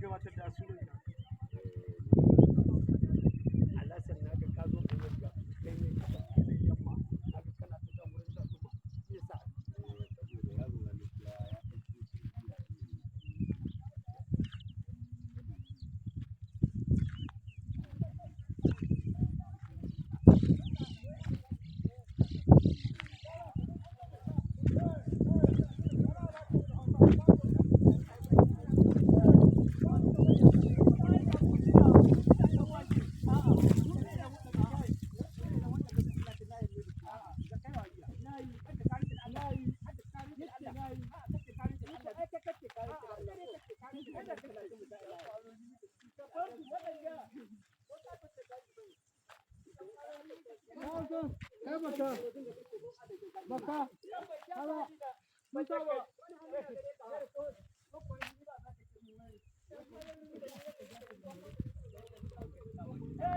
gabatar da sunan ka. Alasan na ga ka zo ka yi ga kai ne ka ba yamma haka kana ta kan wurin sa kuma yasa saboda yaro na gaskiya ya ɗauki shi baka, baka,